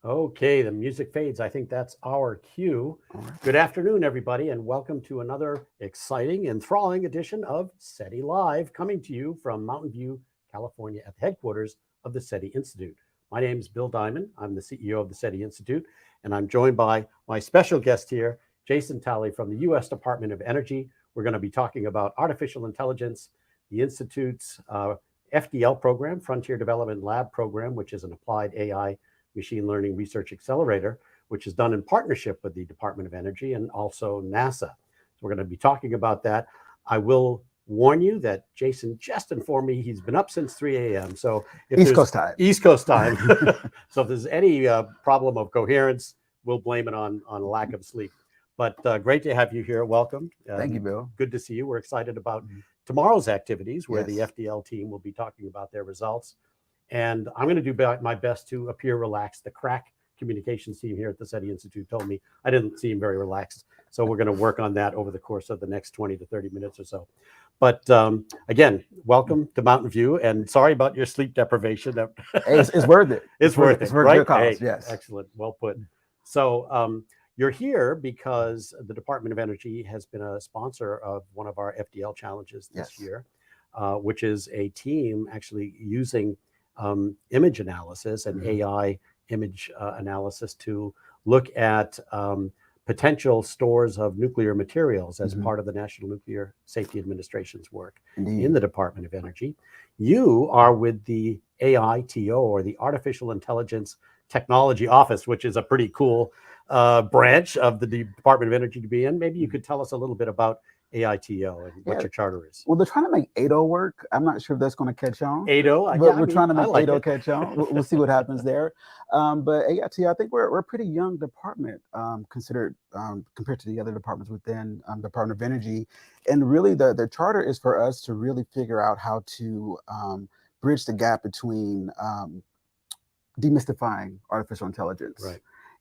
Okay, the music fades. I think that's our cue. All right. Good afternoon, everybody, and welcome to another exciting, enthralling edition of SETI Live, coming to you from Mountain View, California, at the headquarters of the SETI Institute. My name is Bill Diamond. I'm the CEO of the SETI Institute, and I'm joined by my special guest here, Jason Talley from the U.S. Department of Energy. We're going to be talking about artificial intelligence, the Institute's FDL program, Frontier Development Lab program, which is an applied AI machine learning research accelerator, which is done in partnership with the Department of Energy and also NASA. So we're going to be talking about that. I will warn you that Jason just informed me he's been up since 3 a.m. So if East Coast time. East Coast time. So if there's any problem of coherence, we'll blame it on lack of sleep. But great to have you here. Welcome. Thank you, Bill. Good to see you. We're excited about tomorrow's activities where Yes. the FDL team will be talking about their results. And I'm going to do my best to appear relaxed. The crack communications team here at the SETI Institute told me I didn't seem very relaxed. So we're going to work on that over the course of the next 20 to 30 minutes or so. But again, welcome to Mountain View, and sorry about your sleep deprivation. It's worth it. It's worth it, It's worth right? your cause, Hey, yes. Excellent. Well put. So you're here because the Department of Energy has been a sponsor of one of our FDL challenges this Yes. year, which is a team actually using image analysis and AI image analysis to look at potential stores of nuclear materials as part of the National Nuclear Safety Administration's work in the Department of Energy. You are with the AITL, or the Artificial Intelligence Technology Office, which is a pretty cool branch of the Department of Energy to be in. Maybe you could tell us a little bit about AITL and what your charter is. Well, they're trying to make AITL work. I'm not sure if that's going to catch on. AITL? But we're trying to make AITL catch on. We'll see what happens there. But AITL, I think we're a pretty young department considered compared to the other departments within Department of Energy. And really the charter is for us to really figure out how to bridge the gap between demystifying artificial intelligence. Right.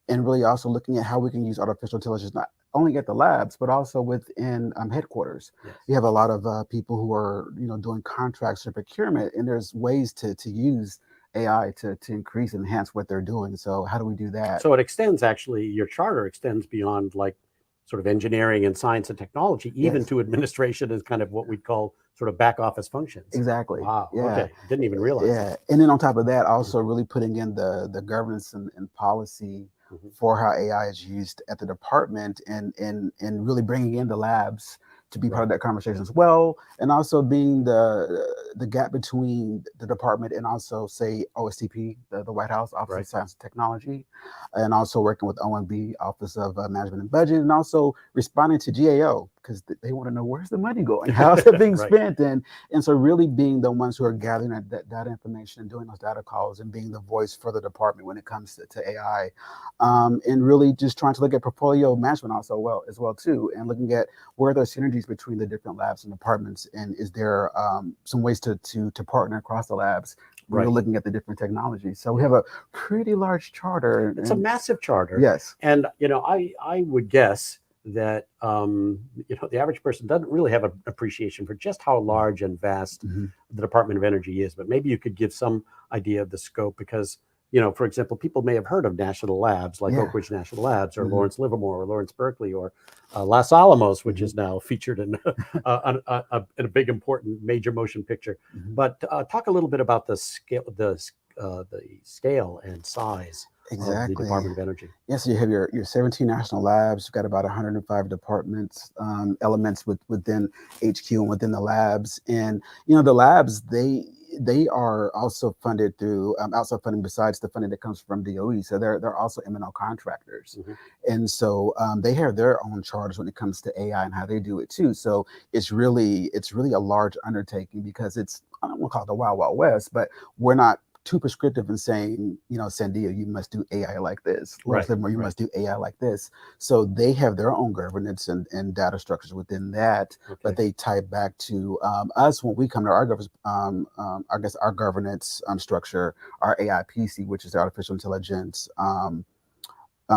And really also looking at how we can use artificial intelligence not only at the labs, but also within headquarters. Yes. You have a lot of people who are doing contracts or procurement, and there's ways to use AI to increase and enhance what they're doing. So how do we do that? So it extends, actually, your charter extends beyond like sort of engineering and science and technology, even to administration as kind of what we'd call sort of back office functions. Exactly. Wow. Yeah. Okay. Didn't even realize that. And then on top of that, also really putting in the governance and policy for how AI is used at the department, and really bringing in the labs to be part of that conversation as well, and also being the gap between the department and also, say, OSTP, the White House Office of Science and Technology, and also working with OMB, Office of Management and Budget, and also responding to GAO, because they want to know, where's the money going? How's it being spent? And so really being the ones who are gathering that data information and doing those data calls and being the voice for the department when it comes to AI. And really just trying to look at portfolio management also as well too, and looking at where are those synergies between the different labs and departments, and is there some ways to partner across the labs. We're looking at the different technologies. So we have a pretty large charter. It's a massive charter. Yes. And I would guess that the average person doesn't really have an appreciation for just how large and vast the Department of Energy is. But maybe you could give some idea of the scope, because for example, people may have heard of national labs like Oak Ridge National Labs or Lawrence Livermore or Lawrence Berkeley or Los Alamos, which is now featured in a big important major motion picture. But talk a little bit about the scale and size of the Department of Energy. Yes, you have your 17 national labs. You've got about 105 departments, elements within HQ and within the labs. And the labs, they are also funded through outside funding besides the funding that comes from DOE. So they're also M&L contractors. And so they have their own charters when it comes to AI and how they do it too. So it's really a large undertaking, because I don't want to call it the Wild Wild West, but we're not too prescriptive in saying, Sandia, you must do AI like this. Lawrence Livermore, you must do AI like this. So they have their own governance and data structures within that, but they tie back to us when we come to our governance structure, our AIPC, which is the artificial intelligence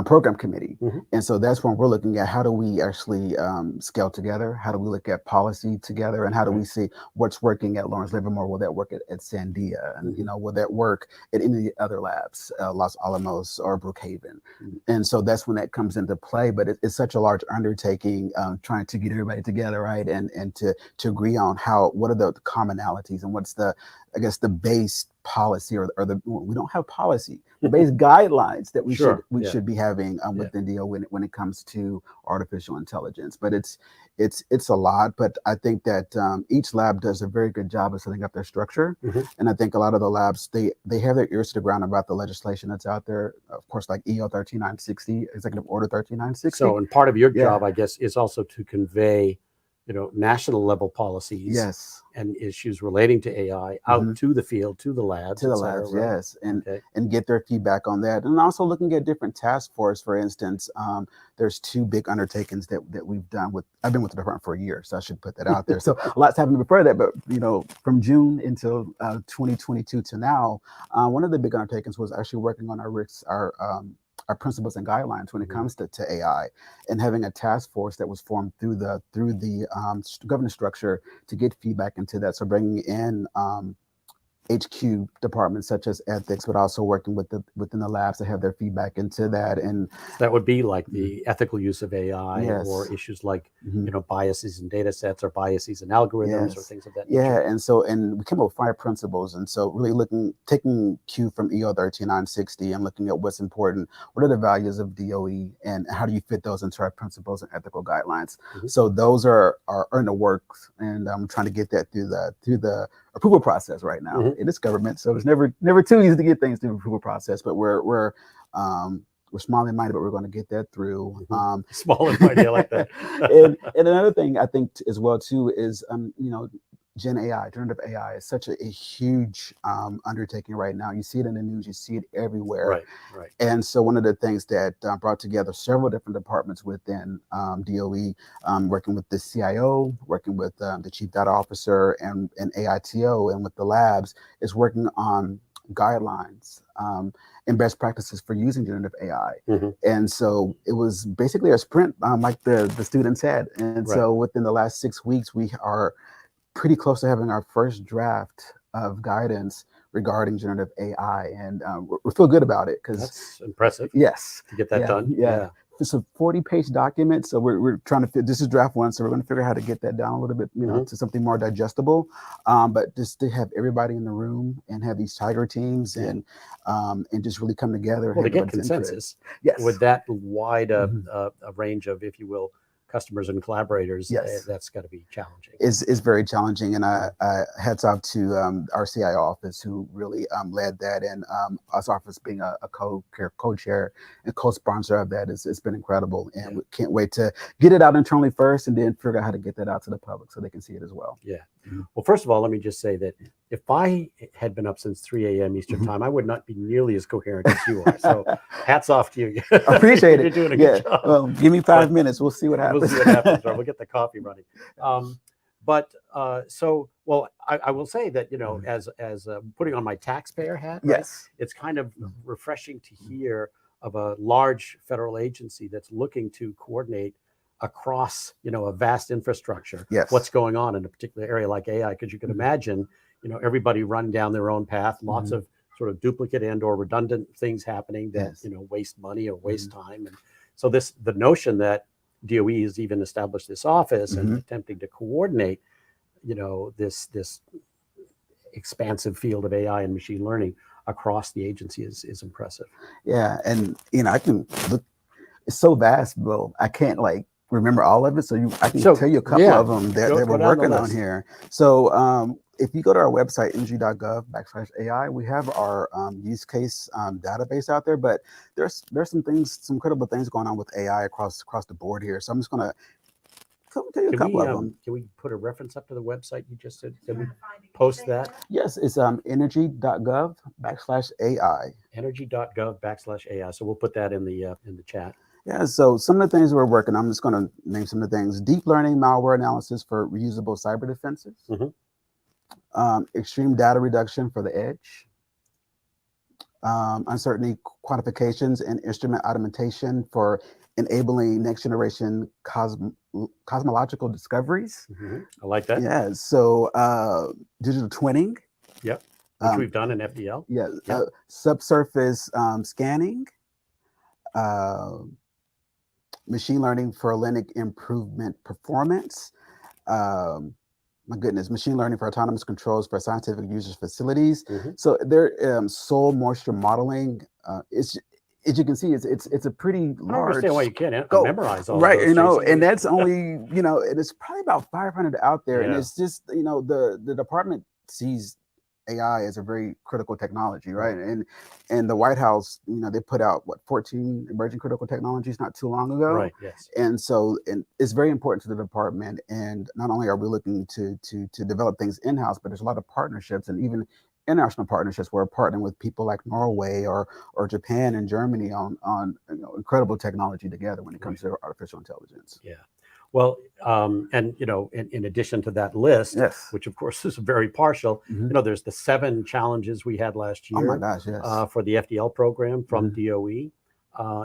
program committee. And so that's when we're looking at how do we actually scale together? How do we look at policy together? And how do we see what's working at Lawrence Livermore? Will that work at Sandia? And, will that work at any of the other labs, Los Alamos or Brookhaven? And so that's when that comes into play. But it's such a large undertaking, trying to get everybody together, right? And to agree on what are the commonalities and what's the base policy or we don't have policy, the base guidelines that we should be having within DO when it comes to artificial intelligence. But it's a lot, but I think that each lab does a very good job of setting up their structure. And I think a lot of the labs, they have their ears to the ground about the legislation that's out there, of course, like EO 13960, Executive Order 13960. So, and part of your job, I guess, is also to convey national level policies and issues relating to AI out to the field, to the labs. To the labs, yes. And get their feedback on that. And also looking at different task force, for instance, there's two big undertakings that we've done I've been with the department for a year, so I should put that out there. So a lot's happened before that, but from June until 2022 to now, one of the big undertakings was actually working on our principles and guidelines when it comes to AI, and having a task force that was formed through the governance structure to get feedback into that. So bringing in HQ departments such as ethics, but also working within the labs to have their feedback into that. And that would be like the ethical use of AI or issues like biases in data sets or biases in algorithms or things of that nature. And we came up with 5 principles. And so really taking cue from EO 13960 and looking at what's important, what are the values of DOE, and how do you fit those into our principles and ethical guidelines. So those are in the works, and I'm trying to get that through the approval process right now. It is government, so it's never too easy to get things through the approval process. But we're small and mighty, but we're going to get that through. Small and mighty, I like that. and another thing I think as well too is Gen AI, generative AI is such a huge undertaking right now. You see it in the news, you see it everywhere. Right. And so one of the things that brought together several different departments within DOE, working with the CIO, working with the Chief Data Officer and AITL, and with the labs, is working on guidelines and best practices for using generative AI. And so it was basically a sprint, like the students had. And so within the last 6 weeks, we are pretty close to having our first draft of guidance regarding generative AI, and we feel good about it because that's impressive. Yes, to get that done. It's a 40-page document, so we're trying to fit. This is draft 1, so we're going to figure out how to get that down a little bit, to something more digestible. But just to have everybody in the room and have these tiger teams and just really come together. Well, to get consensus with that wide a range of, if you will, customers and collaborators, that's got to be challenging. It's very challenging, and I hats off to our CIO office who really led that, and us office being a co-chair and co-sponsor of that. It's been incredible, and we can't wait to get it out internally first, and then figure out how to get that out to the public so they can see it as well. Well, first of all, let me just say that if I had been up since 3 a.m. Eastern time, I would not be nearly as coherent as you are. So hats off to you. I appreciate it. You're doing a good job. Well, give me 5 minutes. We'll see what happens. We'll see what happens. We'll get the coffee running. I will say that, as putting on my taxpayer hat, it's kind of refreshing to hear of a large federal agency that's looking to coordinate across, a vast infrastructure, what's going on in a particular area like AI, because you can imagine, everybody running down their own path, lots of sort of duplicate and or redundant things happening that, waste money or waste time. And so the notion that DOE has even established this office and attempting to coordinate, this expansive field of AI and machine learning across the agency is impressive. Yeah, and I can look. It's so vast, Bill. I can't remember all of it, so I can tell you a couple of them that we're working on here. So if you go to our website, energy.gov/AI, we have our use case database out there, but there's some incredible things going on with AI across the board here. So I'm just gonna tell you a couple of them. Can we put a reference up to the website you just said? Can we post that? Yes, it's energy.gov/AI. Energy.gov/AI. So we'll put that in the chat. Yeah, so some of the things we're working on, I'm just going to name some of the things. Deep learning malware analysis for reusable cyber defenses. Extreme data reduction for the edge. uncertainty quantifications and instrument augmentation for enabling next generation cosmological discoveries. I like that. Yeah, so digital twinning. Yep, which we've done in FDL. Yeah, Yep. Subsurface scanning, machine learning for linic improvement performance. My goodness, machine learning for autonomous controls for scientific users facilities. So there, soil moisture modeling. It's, as you can see, it's a pretty large. I don't understand why you can't memorize all right, of those, you know, Jason. and that's only, you know, and it's probably about 500 out there, and Yeah. it's just, you know, the department sees AI as a very critical technology, right? And the White House, you know, they put out what 14 emerging critical technologies not too long ago, Right. Yes. and so it's very important to the department. And not only are we looking to develop things in house, but there's a lot of partnerships and even international partnerships. We're partnering with people like Norway or Japan and Germany on you know, incredible technology together when it comes to artificial intelligence. Yeah. Well, and you know, in addition to that list, Yes, which of course is very partial, you know, there's the 7 challenges we had last year. Oh my gosh, yes. For the FDL program from DOE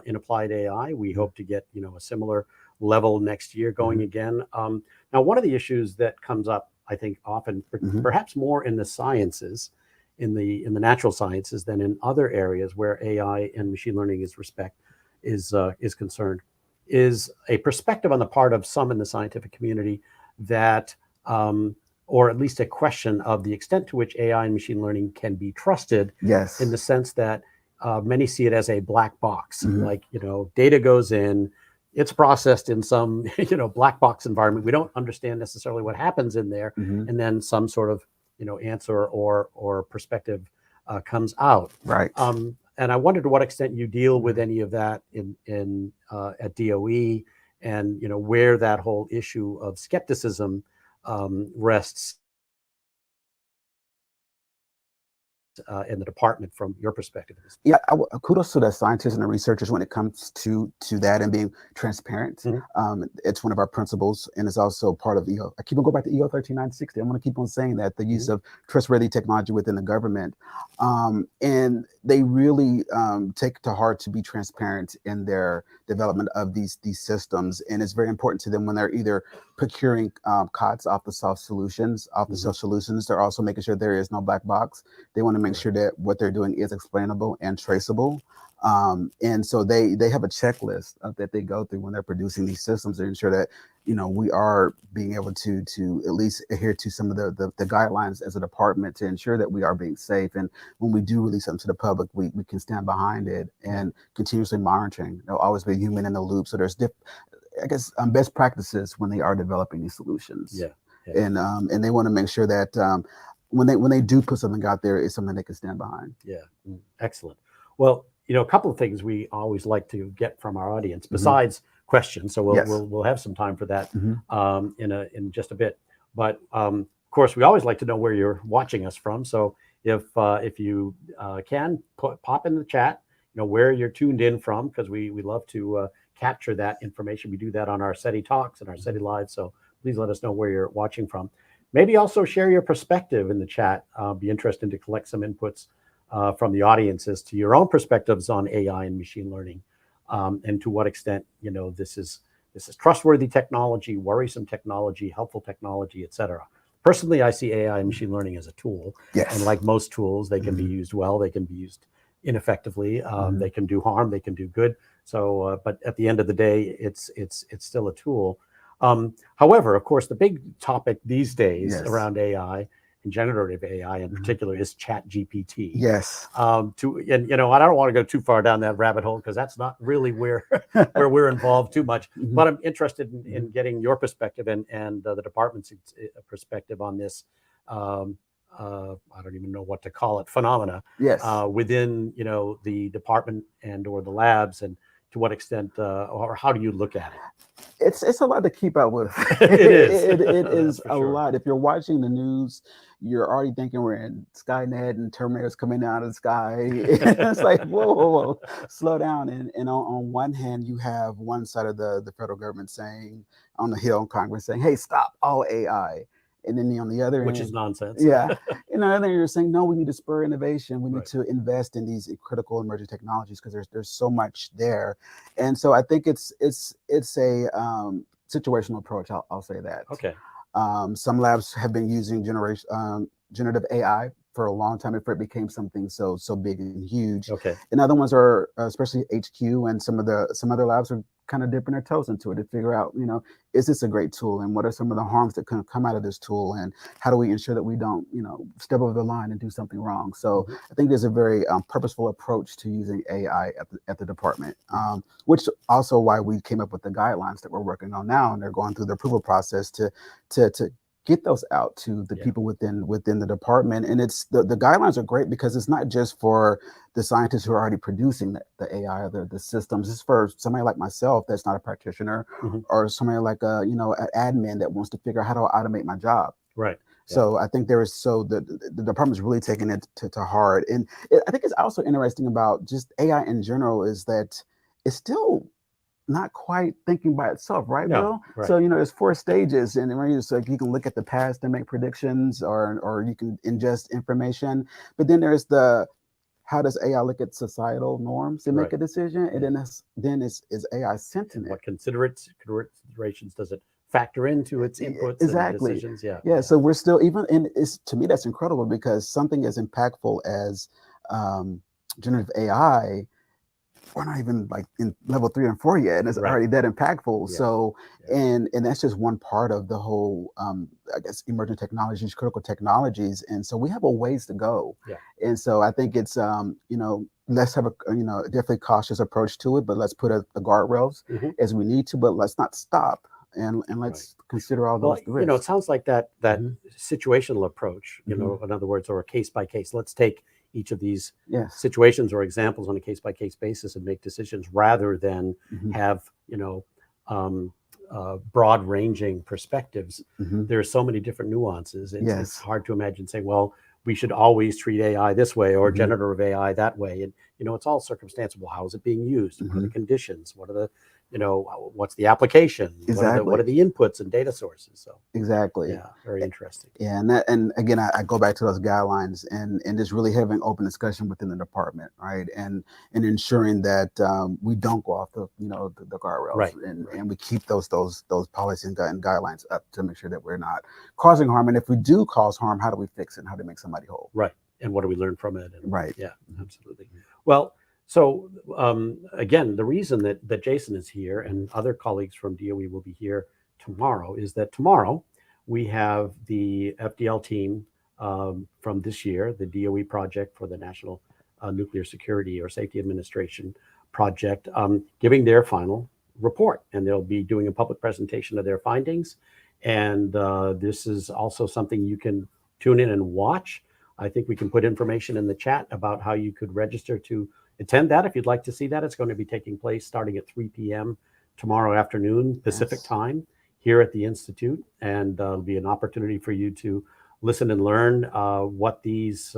in applied AI. We hope to get, you know, a similar level next year going again. Now, one of the issues that comes up, I think, often, perhaps more in the sciences, in the natural sciences than in other areas where AI and machine learning is concerned, is a perspective on the part of some in the scientific community that, or at least a question of the extent to which AI and machine learning can be trusted. Yes. In the sense that many see it as a black box, like, you know, data goes in, it's processed in some, you know, black box environment. We don't understand necessarily what happens in there, and then some sort of, you know, answer or perspective comes out. Right. And I wonder to what extent you deal with any of that in at DOE, and you know where that whole issue of skepticism rests in the department from your perspective. Yeah, kudos to the scientists and the researchers when it comes to that and being transparent. It's one of our principles, and it's also part of EO. I keep on going back to EO 13960. I'm going to keep on saying that the use of trustworthy technology within the government, and they really take to heart to be transparent in their development of these systems, and it's very important to them when they're either procuring COTS off the soft solutions, They're also making sure there is no black box. They want to make sure that what they're doing is explainable and traceable. And so they have a checklist that they go through when they're producing these systems to ensure that, you know, we are being able to at least adhere to some of the guidelines as a department to ensure that we are being safe. And when we do release something to the public, we can stand behind it and continuously monitoring. There'll always be a human in the loop. So there's best practices when they are developing these solutions. And they want to make sure that when they do put something out there, it's something they can stand behind. Yeah, excellent. Well, you know, a couple of things we always like to get from our audience besides questions. So we'll have some time for that in just a bit. But of course, we always like to know where you're watching us from. So if you can pop in the chat, you know, where you're tuned in from, because we love to capture that information. We do that on our SETI Talks and our SETI Live. So please let us know where you're watching from. Maybe also share your perspective in the chat. Be interested to collect some inputs from the audience as to your own perspectives on AI and machine learning, and to what extent, you know, this is trustworthy technology, worrisome technology, helpful technology, etc. Personally, I see AI and machine learning as a tool, and like most tools, they can be used well, they can be used ineffectively, they can do harm, they can do good. So, but at the end of the day, it's still a tool. However, of course, the big topic these days around AI and generative AI in particular is ChatGPT. Yes. And you know, I don't want to go too far down that rabbit hole because that's not really where we're involved too much. But I'm interested in getting your perspective and the department's perspective on this. I don't even know what to call it, phenomena. Within, you know, the department and or the labs, and to what extent or how do you look at it? It's a lot to keep up with. It is. It is a lot. If you're watching the news, you're already thinking we're in Skynet and Terminator's coming out of the sky. It's like, whoa, slow down. And on one hand, you have one side of the federal government saying, on the Hill in Congress saying, hey, stop all AI. And then on the other Which end, is nonsense. yeah. And on the other end, you're saying, no, we need to spur innovation. We need Right. to invest in these critical emerging technologies because there's so much there. And so I think it's a situational approach. I'll say that. Okay. Some labs have been using generative AI for a long time before it became something so big and huge. Okay. And other ones are, especially HQ and some other labs are kind of dipping their toes into it to figure out, is this a great tool, and what are some of the harms that can come out of this tool, and how do we ensure that we don't, step over the line and do something wrong. So I think there's a very purposeful approach to using AI at the department, which also why we came up with the guidelines that we're working on now, and they're going through the approval process to get those out to the people within the department. And it's the guidelines are great because it's not just for the scientists who are already producing the AI or the systems. It's for somebody like myself that's not a practitioner, or somebody like an admin that wants to figure out how to automate my job. Right. So I think the department's really taking it to heart. And I think it's also interesting about just AI in general is that it's still not quite thinking by itself, right, No, Bill? right. So there's 4 stages, and it's like you can look at the past and make predictions, or you can ingest information. But then there's how does AI look at societal norms and make a decision? And then is AI sentient? What considerations does it factor into its inputs and decisions? Yeah. So we're still to me that's incredible, because something as impactful as generative AI, we're not even like in level 3 and 4 yet, and it's already that impactful. So, and that's just one part of the whole, I guess, emerging technologies, critical technologies. And so we have a ways to go. Yeah. And so I think it's, let's have a, definitely cautious approach to it, but let's put the guardrails as we need to, but let's not stop. And let's consider all those risks. It sounds like that situational approach, in other words, or a case by case. Let's take each of these situations or examples on a case by case basis and make decisions, rather than have broad ranging perspectives. There are so many different nuances. It's hard to imagine saying, well, we should always treat AI this way or generative AI that way. And it's all circumstantial. How is it being used? What are the conditions? What are the what's the application? Exactly. What are the inputs and data sources? So exactly. Yeah, very interesting. Yeah, and again, I go back to those guidelines and just really having open discussion within the department, right? And ensuring that we don't go off the guardrails, and we keep those policies and guidelines up to make sure that we're not causing harm. And if we do cause harm, how do we fix it? And how do we make somebody whole? Right. And what do we learn from it? And, right. Yeah, absolutely. Well, so again, the reason that Jason is here and other colleagues from DOE will be here tomorrow is that tomorrow we have the FDL team from this year, the DOE project for the National Nuclear Security or Safety Administration project, giving their final report. And they'll be doing a public presentation of their findings. And this is also something you can tune in and watch. I think we can put information in the chat about how you could register to attend that if you'd like to see that. It's going to be taking place starting at 3 p.m. tomorrow afternoon Pacific time here at the Institute. And it'll be an opportunity for you to listen and learn what these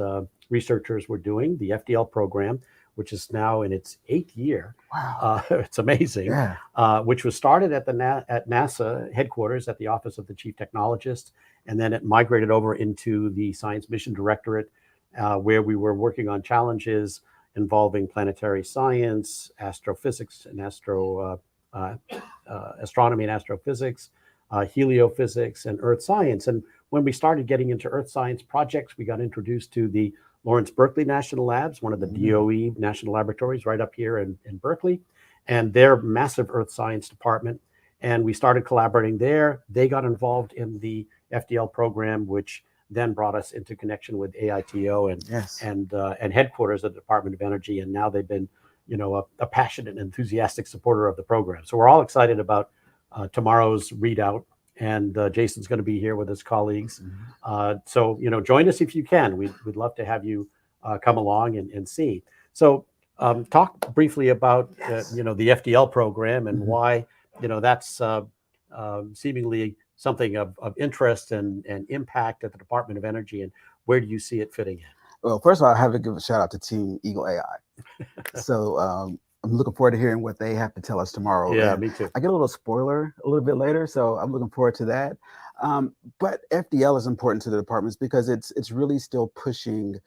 researchers were doing. The FDL program, which is now in its 8th year. Wow. It's amazing. Yeah. Which was started at at NASA headquarters at the Office of the Chief Technologist. And then it migrated over into the Science Mission Directorate, where we were working on challenges involving planetary science, astrophysics and astronomy and astrophysics, heliophysics, and earth science. And when we started getting into earth science projects, we got introduced to the Lawrence Berkeley National Labs, one of the DOE national laboratories right up here in Berkeley, and their massive earth science department. And we started collaborating there. They got involved in the FDL program, which then brought us into connection with AITL and headquarters of the Department of Energy. And now they've been, a passionate, enthusiastic supporter of the program. So we're all excited about tomorrow's readout. And Jason's going to be here with his colleagues. So, join us if you can. We'd love to have you come along and see. So talk briefly about, the FDL program and why, that's seemingly something of interest and impact at the Department of Energy, and where do you see it fitting in? Well, first of all, I have to give a shout out to Team Eagle AI. So I'm looking forward to hearing what they have to tell us tomorrow. Yeah, And me too. I get a little spoiler a little bit later, so I'm looking forward to that. But FDL is important to the departments because it's really still pushing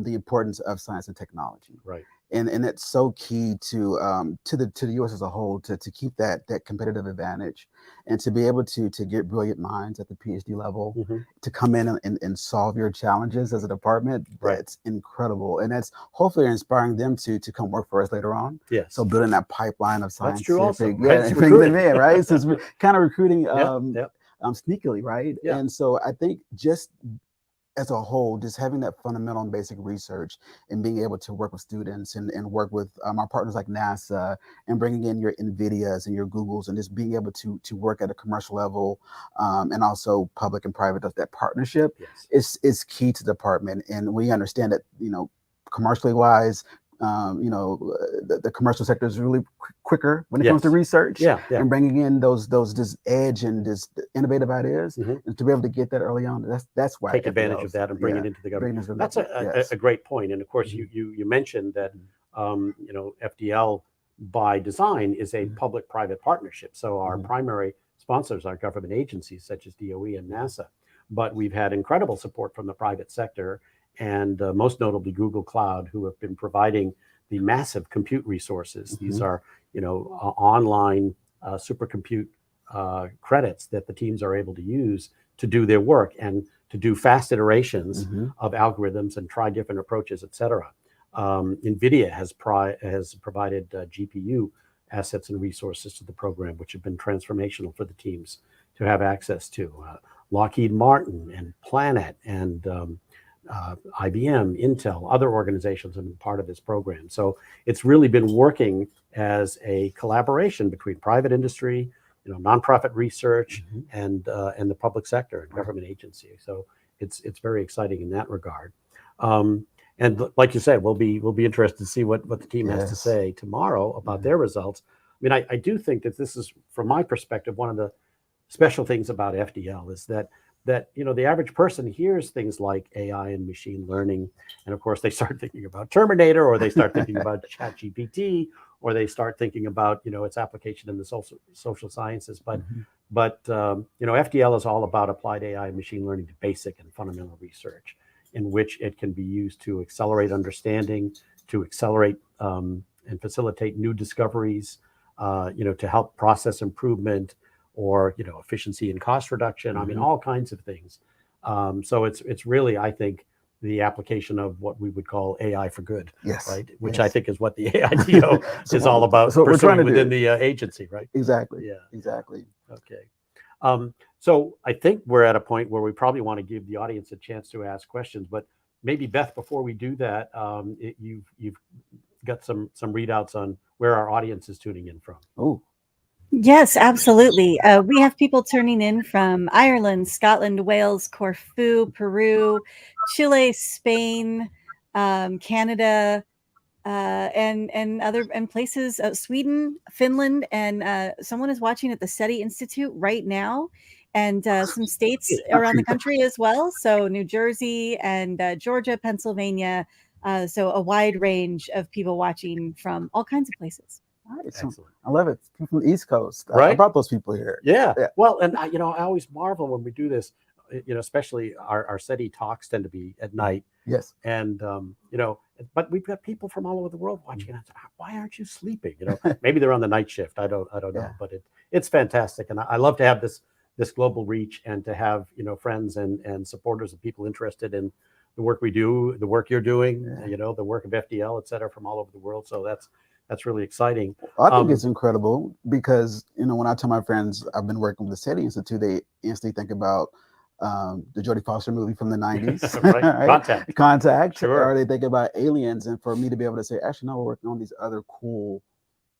the importance of science and technology. Right. And it's so key to the U.S. as a whole to keep that competitive advantage, and to be able to get brilliant minds at the PhD level to come in and solve your challenges as a department. Right. That's incredible, and that's hopefully inspiring them to come work for us later on. Yes. So building that pipeline of That's scientific, true also, yeah, right? and bringing them in, right? So it's kind of recruiting Yep. sneakily, right? Yeah. And so I think just as a whole, just having that fundamental and basic research and being able to work with students and work with our partners like NASA, and bringing in your NVIDIAs and your Googles, and just being able to work at a commercial level, and also public and private, that partnership is key to the department. And we understand that, commercially wise, the commercial sector is really quicker when it comes to research, and bringing in those just edge and just innovative ideas, and to be able to get that early on. That's why take advantage of that and bring it into the government. That's a great point. And of course, you mentioned that FDL by design is a public-private partnership. So our primary sponsors are government agencies such as DOE and NASA, but we've had incredible support from the private sector, and most notably Google Cloud, who have been providing the massive compute resources. These are, online supercompute credits that the teams are able to use to do their work and to do fast iterations of algorithms and try different approaches, et cetera. NVIDIA has provided GPU assets and resources to the program, which have been transformational for the teams to have access to. Lockheed Martin and Planet and IBM, Intel, other organizations have been part of this program. So it's really been working as a collaboration between private industry, nonprofit research, and the public sector and government agency. So it's very exciting in that regard. And like you said, we'll be interested to see what the team has to say tomorrow about their results. I mean, I do think that this is, from my perspective, one of the special things about FDL is that the average person hears things like AI and machine learning, and of course they start thinking about Terminator, or they start thinking about ChatGPT, or they start thinking about its application in the social sciences. But FDL is all about applied AI and machine learning to basic and fundamental research, in which it can be used to accelerate understanding, to accelerate and facilitate new discoveries, to help process improvement, or efficiency and cost reduction. I mean, all kinds of things. So it's really, I think, the application of what we would call AI for good, right? Which I think is what the AITL is all about, so pursuing within the agency, right? Exactly. Yeah. Exactly. Okay. So I think we're at a point where we probably want to give the audience a chance to ask questions, but maybe Beth, before we do that, you've got some readouts on where our audience is tuning in from. Oh. Yes, absolutely. We have people turning in from Ireland, Scotland, Wales, Corfu, Peru, Chile, Spain, Canada, and places, Sweden, Finland, and someone is watching at the SETI Institute right now, and some states around the country as well. So New Jersey and Georgia, Pennsylvania. So a wide range of people watching from all kinds of places. Excellent. I love it. People from the East Coast. Right? I brought those people here. Yeah. Well, and I always marvel when we do this, especially our SETI talks tend to be at night. Yes. And, but we've got people from all over the world watching. And why aren't you sleeping? Maybe they're on the night shift. I don't know, but it's fantastic. And I love to have this global reach, and to have, friends and supporters and people interested in the work we do, the work you're doing, the work of FDL, et cetera, from all over the world. So that's really exciting. I think it's incredible because, when I tell my friends I've been working with the SETI Institute, they instantly think about the Jodie Foster movie from the 90s. Right? Contact. Sure. Or they think about Aliens. And for me to be able to say, actually, no, we're working on these other cool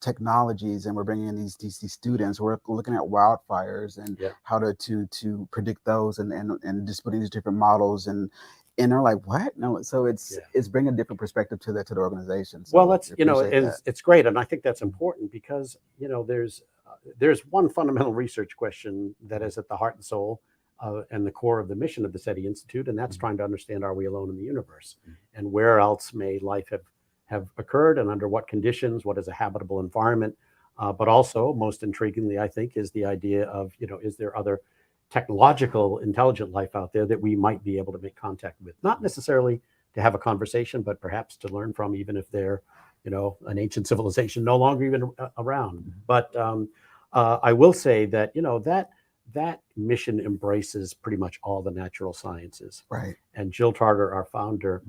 technologies, and we're bringing in these students. We're looking at wildfires and how to predict those, and just putting these different models, and they're like, what? No. So it's bringing a different perspective to the organization. So well, it's great. And I think that's important because, there's one fundamental research question that is at the heart and soul and the core of the mission of the SETI Institute. And that's trying to understand, are we alone in the universe? And where else may life have occurred and under what conditions, what is a habitable environment. But also, most intriguingly, I think, is the idea of, is there other technological intelligent life out there that we might be able to make contact with? Not necessarily to have a conversation, but perhaps to learn from, even if they're, an ancient civilization no longer even around. But I will say that, that mission embraces pretty much all the natural sciences. Right. And Jill Tarter, our founder,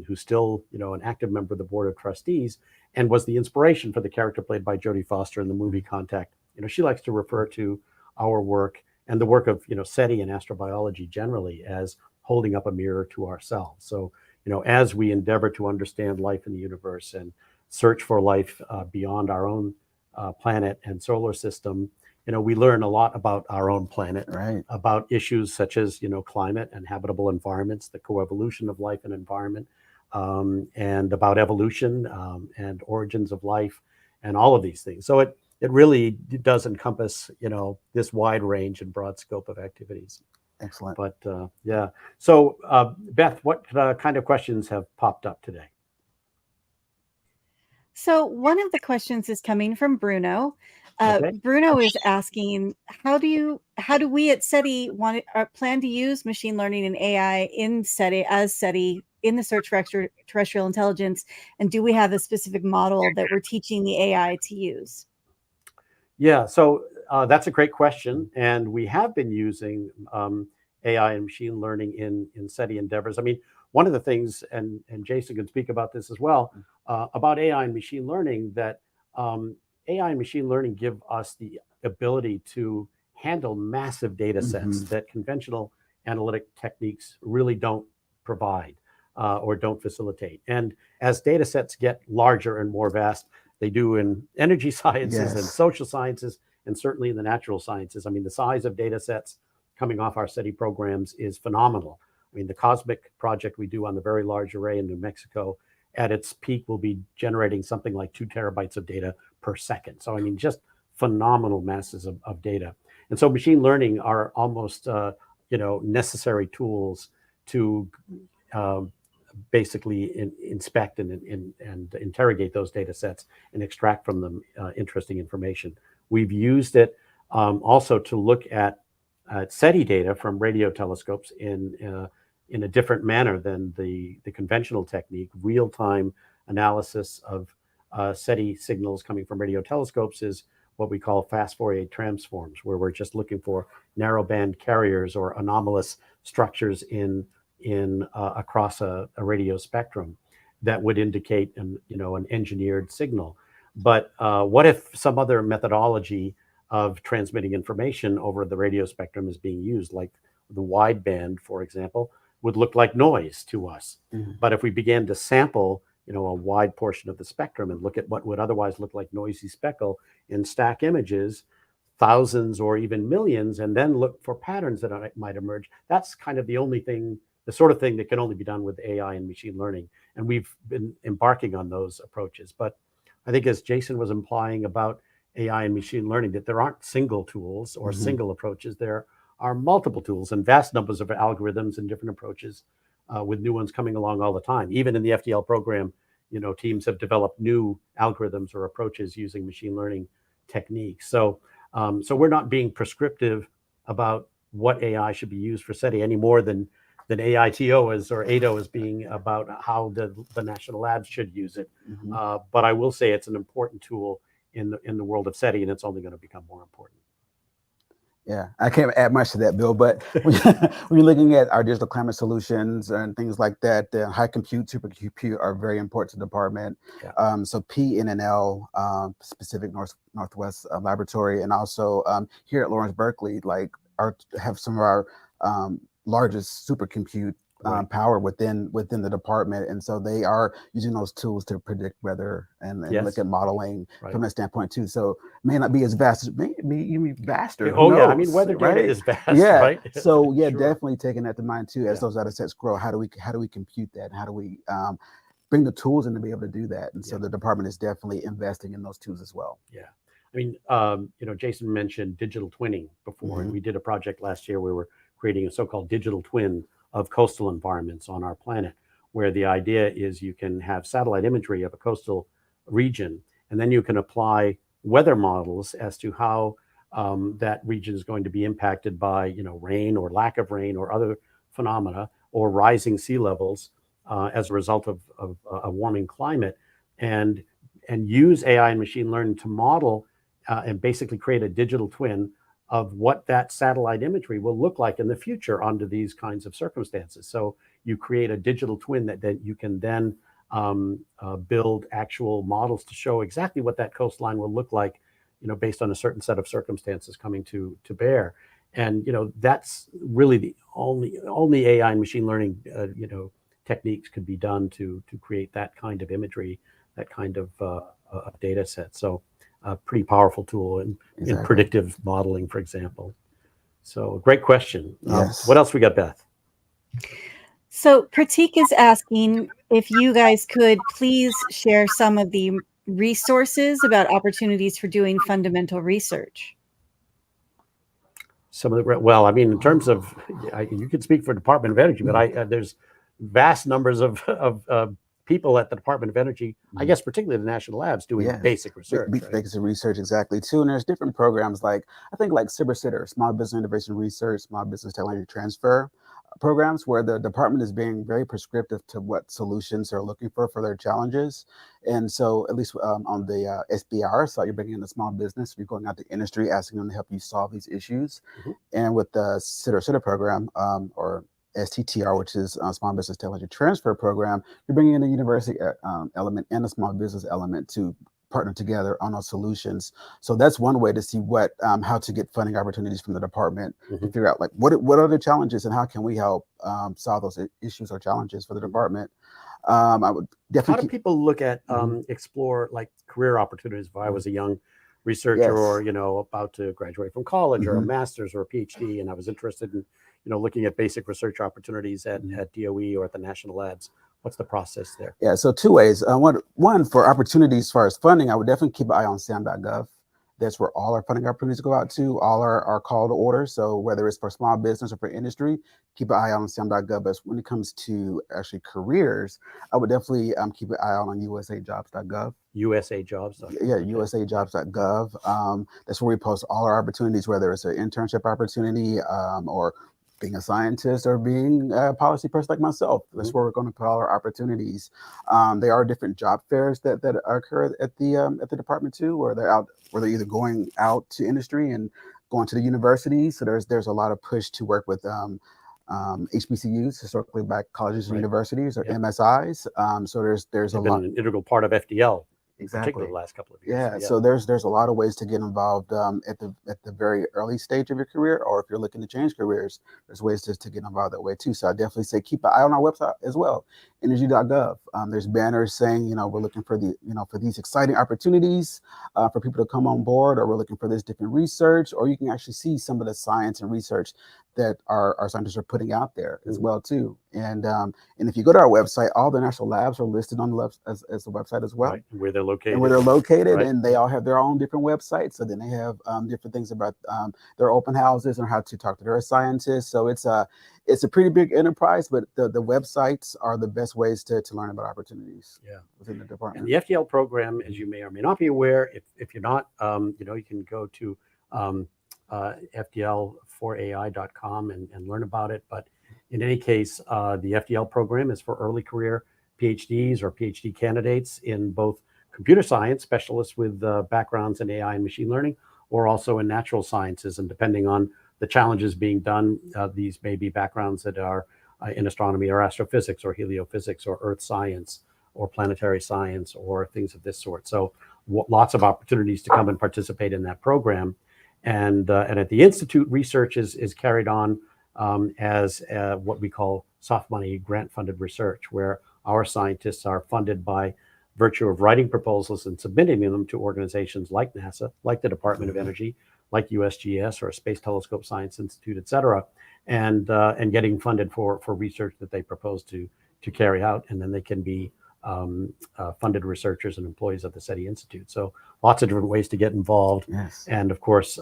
who's still, an active member of the board of trustees, and was the inspiration for the character played by Jodie Foster in the movie Contact. She likes to refer to our work and the work of, SETI and astrobiology generally as holding up a mirror to ourselves. So, as we endeavor to understand life in the universe and search for life beyond our own planet and solar system, we learn a lot about our own planet, Right. about issues such as, climate and habitable environments, the coevolution of life and environment, and about evolution and origins of life and all of these things. So it really does encompass, this wide range and broad scope of activities. Excellent. But yeah. So Beth, what kind of questions have popped up today? So one of the questions is coming from Bruno. Okay. Bruno is asking, how do we at SETI plan to use machine learning and AI in SETI in the search for extraterrestrial intelligence? And do we have a specific model that we're teaching the AI to use? Yeah, so that's a great question. And we have been using AI and machine learning in SETI endeavors. I mean, one of the things, and Jason can speak about this as well, about AI and machine learning, that AI and machine learning give us the ability to handle massive data sets that conventional analytic techniques really don't provide or don't facilitate. And as data sets get larger and more vast, they do in energy sciences and social sciences, and certainly in the natural sciences. I mean, the size of data sets coming off our SETI programs is phenomenal. I mean, the COSMIC project we do on the Very Large Array in New Mexico, at its peak, will be generating something like 2 terabytes of data per second. So, I mean, just phenomenal masses of data. And so machine learning are almost, necessary tools to basically inspect and interrogate those data sets and extract from them interesting information. We've used it also to look at SETI data from radio telescopes in a different manner than the conventional technique. Real-time analysis of SETI signals coming from radio telescopes is what we call fast Fourier transforms, where we're just looking for narrowband carriers or anomalous structures in across a radio spectrum that would indicate an engineered signal. But what if some other methodology of transmitting information over the radio spectrum is being used, like the wideband, for example, would look like noise to us. But if we began to sample, a wide portion of the spectrum and look at what would otherwise look like noisy speckle and stack images, thousands or even millions, and then look for patterns that might emerge, that's kind of the sort of thing that can only be done with AI and machine learning. And we've been embarking on those approaches. But I think, as Jason was implying about AI and machine learning, that there aren't single tools or single approaches. There are multiple tools and vast numbers of algorithms and different approaches, with new ones coming along all the time. Even in the FDL program, teams have developed new algorithms or approaches using machine learning techniques. So we're not being prescriptive about what AI should be used for SETI any more than AITO is, or AITO is being about how the national labs should use it. But I will say it's an important tool in the world of SETI, and it's only going to become more important. Yeah, I can't add much to that, Bill, but when you're looking at our digital climate solutions and things like that, the high compute, supercompute are very important to the department. Yeah. So PNNL, Pacific Northwest Laboratory, and also here at Lawrence Berkeley, have some of our largest supercompute power within the department, and so they are using those tools to predict weather and look at modeling from that standpoint too. So it may not be as vast, it may be even vaster. Yeah, I mean, weather data is vast, right? So yeah, definitely taking that to mind too. As those data sets grow, how do we compute that, and how do we bring the tools in to be able to do that? And so the department is definitely investing in those tools as well. Yeah, I mean, Jason mentioned digital twinning before, and we did a project last year where we were creating a so-called digital twin of coastal environments on our planet. where the idea is you can have satellite imagery of a coastal region, and then you can apply weather models as to how that region is going to be impacted by, rain or lack of rain or other phenomena, or rising sea levels as a result of a warming climate, and use AI and machine learning to model and basically create a digital twin of what that satellite imagery will look like in the future under these kinds of circumstances. So you create a digital twin that you can then build actual models to show exactly what that coastline will look like, based on a certain set of circumstances coming to bear. And that's really the only AI and machine learning techniques could be done to create that kind of imagery, that kind of data set. So a pretty powerful tool in predictive modeling, for example. So great question. Yes. What else we got, Beth? So Pratik is asking if you guys could please share some of the resources about opportunities for doing fundamental research. Well, I mean, in terms of, you could speak for Department of Energy, but there's vast numbers of people at the Department of Energy, I guess particularly the national labs, doing basic research. Basic research, exactly, too. And there's different programs like SBIR, Small Business Innovation Research, Small Business Technology Transfer programs, where the department is being very prescriptive to what solutions they're looking for their challenges. And so at least on the SBIR side, you're bringing in the small business, you're going out to industry, asking them to help you solve these issues. And with the SETI program, or STTR, which is Small Business Technology Transfer Program, you're bringing in a university element and a small business element to partner together on those solutions. So that's one way to see what how to get funding opportunities from the department, to figure out what are the challenges and how can we help solve those issues or challenges for the department. I would definitely. How do people look at explore like career opportunities? If I was a young researcher or about to graduate from college or a master's or a PhD, and I was interested in looking at basic research opportunities at DOE or at the national labs, what's the process there? Yeah, so two ways. One, for opportunities as far as funding, I would definitely keep an eye on sam.gov. That's where all our funding opportunities go out to, all our call to order. So whether it's for small business or for industry, keep an eye on sam.gov. But when it comes to actually careers, I would definitely keep an eye out on usajobs.gov. usajobs.gov. Yeah, usajobs.gov. That's where we post all our opportunities, whether it's an internship opportunity or being a scientist or being a policy person like myself. That's where we're going to put all our opportunities. There are different job fairs that occur at the department too, where they're either going out to industry and going to the universities. So there's a lot of push to work with HBCUs, historically black colleges and universities, or MSIs. So there's a lot. An integral part of FDL. Exactly. Particularly the last couple of years. Yeah, so there's a lot of ways to get involved at the very early stage of your career, or if you're looking to change careers, there's ways to get involved that way too. So I definitely say keep an eye on our website as well, energy.gov. There's banners saying we're looking for for these exciting opportunities for people to come on board, or we're looking for this different research, or you can actually see some of the science and research that our scientists are putting out there as well too. And if you go to our website, all the national labs are listed on the left as the website as well. Right. Where they're located. And where they're located, right. And they all have their own different websites. So then they have different things about their open houses and how to talk to their scientists. So it's a pretty big enterprise, but the websites are the best ways to learn about opportunities within the department. And the FDL program, as you may or may not be aware, if you're not, you can go to FDL4AI.com and learn about it. But in any case, the FDL program is for early career PhDs or PhD candidates in both computer science, specialists with backgrounds in AI and machine learning, or also in natural sciences. And depending on the challenges being done, these may be backgrounds that are in astronomy or astrophysics or heliophysics or earth science or planetary science or things of this sort. So lots of opportunities to come and participate in that program. And at the Institute, research is carried on as what we call soft money grant funded research, where our scientists are funded by virtue of writing proposals and submitting them to organizations like NASA, like the Department of Energy, like USGS or Space Telescope Science Institute, et cetera, and getting funded for research that they propose to carry out, and then they can be funded researchers and employees of the SETI Institute. So lots of different ways to get involved. Yes. And of course,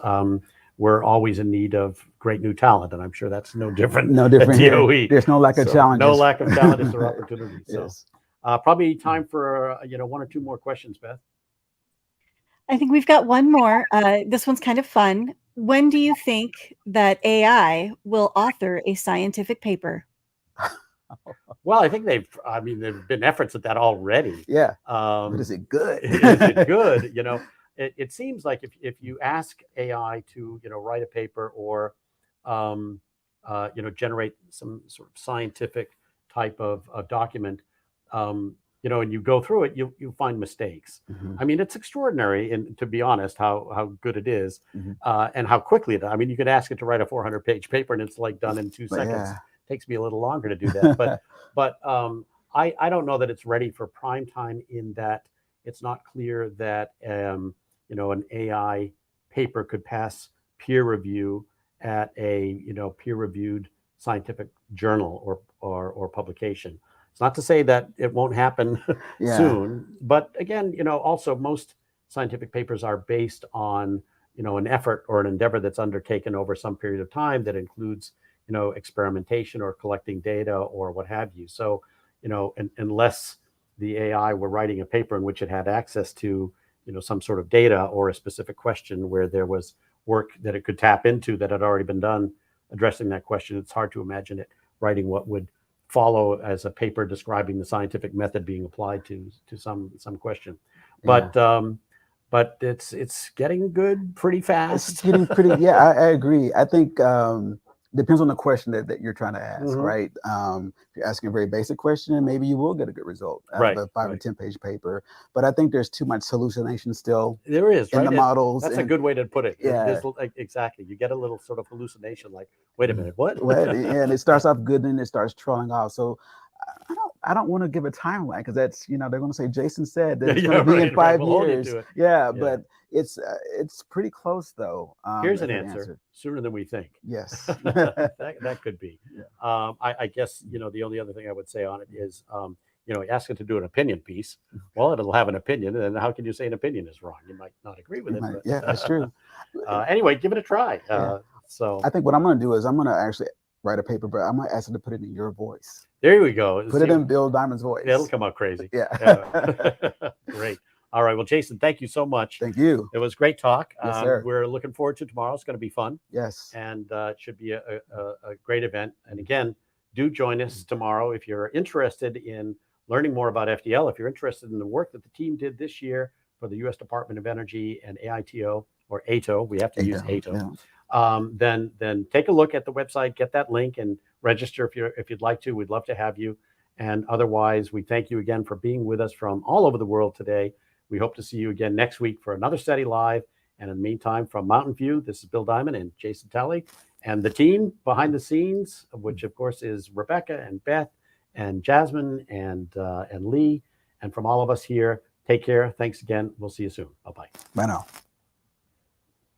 we're always in need of great new talent, and I'm sure that's no different. No different at here. DOE. There's no lack of So, challenges. no lack of challenges or opportunities. So, Yes. probably time for one or two more questions, Beth. I think we've got one more. This one's kind of fun. When do you think that AI will author a scientific paper? Well, I think there've been efforts at that already. Yeah. But is it good? Is it good? It seems like if you ask AI to write a paper or generate some sort of scientific type of document, and you go through it, you find mistakes. Mhm. I mean, it's extraordinary, and to be honest, how good it is, Mhm. and how quickly it. I mean, you could ask it to write a 400-page paper, and it's like done in 2 But seconds. yeah. Takes me a little longer to do that, but I don't know that it's ready for prime time, in that it's not clear that an AI paper could pass peer review at a peer-reviewed scientific journal or publication. It's not to say that it won't happen Yeah. soon, but again, also most scientific papers are based on an effort or an endeavor that's undertaken over some period of time that includes experimentation or collecting data or what have you. So, unless the AI were writing a paper in which it had access to, some sort of data or a specific question where there was work that it could tap into that had already been done addressing that question, it's hard to imagine it writing what would follow as a paper describing the scientific method being applied to some question. Yeah. But it's getting good pretty fast. It's getting pretty. Yeah, I agree. I think depends on the question that you're trying to ask, right? If you're asking a very basic question, maybe you will get a good result out of a 5 or 10 page paper. But I think there's too much hallucination still. There is, in the models. That's a good way to put it. Yeah. Exactly. You get a little sort of hallucination, like, wait a minute, what? And it starts off good, and it starts trailing off. So I don't want to give a timeline, because that's they're going to say Jason said that it's going to be in 5 We'll hold you years. to it. Yeah, but it's pretty close though. Here's an answer: sooner than we think. Yes. that could be. Yeah. I guess the only other thing I would say on it is ask it to do an opinion piece. Well, it'll have an opinion, and how can you say an opinion is wrong? You might not agree with it. But, yeah, that's true. Anyway, give it a try. Yeah. So I think what I'm going to do is I'm going to actually write a paper, but I'm going to ask it to put it in your voice. There we go. Put it in Bill Diamond's voice. It'll come out crazy. Yeah. Great. All right. Well, Jason, thank you so much. Thank you. It was great talk. Yes, sir. We're looking forward to tomorrow. It's going to be fun. Yes. And it should be a great event. And again, do join us tomorrow if you're interested in learning more about FDL. If you're interested in the work that the team did this year for the U.S. Department of Energy and AITO, or AITO, we have to use AITO. Yeah. Then take a look at the website, get that link, and register if you'd like to. We'd love to have you. And otherwise, we thank you again for being with us from all over the world today. We hope to see you again next week for another SETI Live. And in the meantime, from Mountain View, this is Bill Diamond and Jason Talley, and the team behind the scenes, which of course is Rebecca and Beth and Jasmine and Lee. And from all of us here, take care. Thanks again. We'll see you soon. Bye-bye. Bye now.